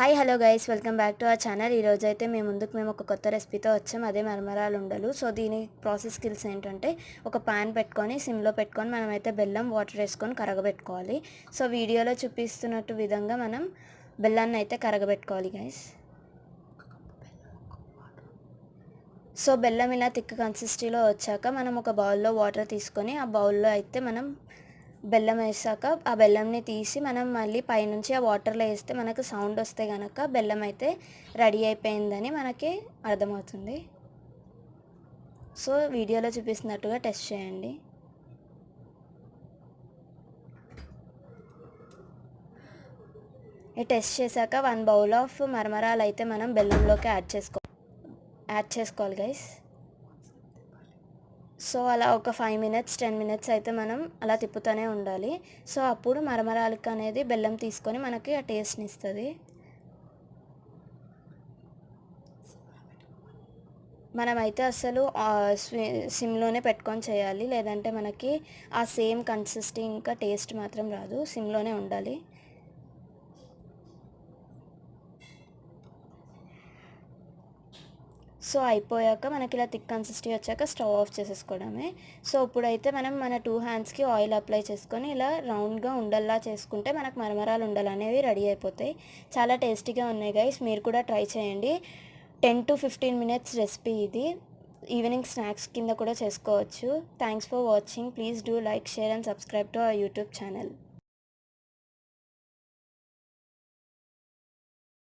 Hi hello guys, welcome back to our channel. ఈరోజు అయితే మేము ఒక కొత్త రెసిపీతో వచ్చాం. అదే మరమరాలు ఉండలు. సో దీని ప్రాసెస్ స్కిల్స్ ఏంటంటే, ఒక పాన్ పెట్టుకొని సిమ్లో పెట్టుకొని మనమైతే బెల్లం వాటర్ వేసుకొని కరగబెట్టుకోవాలి. సో వీడియోలో చూపిస్తున్నట్టు విధంగా మనం బెల్లాన్ని అయితే కరగబెట్టుకోవాలి గైస్. సో బెల్లం ఇలా థిక్ కన్సిస్టెన్సీలో వచ్చాక మనం ఒక బౌల్లో వాటర్ తీసుకొని ఆ బౌల్లో అయితే మనం బెల్లం వేసాక ఆ బెల్లంని తీసి మనం మళ్ళీ పైనుంచి ఆ వాటర్లో వేస్తే మనకు సౌండ్ వస్తే కనుక బెల్లం అయితే రెడీ అయిపోయిందని మనకి అర్థమవుతుంది. సో వీడియోలో చూపిస్తున్నట్టుగా టెస్ట్ చేయండి. ఈ టెస్ట్ చేశాక 1 బౌల్ ఆఫ్ మరమరాలు అయితే మనం బెల్లంలోకి యాడ్ చేసుకోవాలి గైస్. సో అలా ఒక 5 మినిట్స్ 10 మినిట్స్ అయితే మనం అలా తిప్పుతూనే ఉండాలి. సో అప్పుడు మరమరాలకు అనేది బెల్లం తీసుకొని మనకి ఆ టేస్ట్ని ఇస్తుంది. మనమైతే అసలు సిమ్లోనే పెట్టుకొని చేయాలి, లేదంటే మనకి ఆ సేమ్ కన్సిస్టెన్సీ ఇంకా టేస్ట్ మాత్రం రాదు. సిమ్లోనే ఉండాలి. సో అయిపోయాక మనకి ఇలా థిక్ కన్సిస్టెన్సీ వచ్చాక స్టవ్ ఆఫ్ చేసేసుకోవడమే. సో ఇప్పుడైతే మనం మన 2 హ్యాండ్స్కి ఆయిల్ అప్లై చేసుకొని ఇలా రౌండ్గా ఉండల్లా చేసుకుంటే మనకు మరమరాలు ఉండలు అనేవి రెడీ అయిపోతాయి. చాలా టేస్టీగా ఉన్నాయి గైస్, మీరు కూడా ట్రై చేయండి. 10 to 15 మినిట్స్ రెసిపీ ఇది. ఈవినింగ్ స్నాక్స్ కింద కూడా చేసుకోవచ్చు. Thanks for watching. Please do like, share and subscribe to our YouTube channel.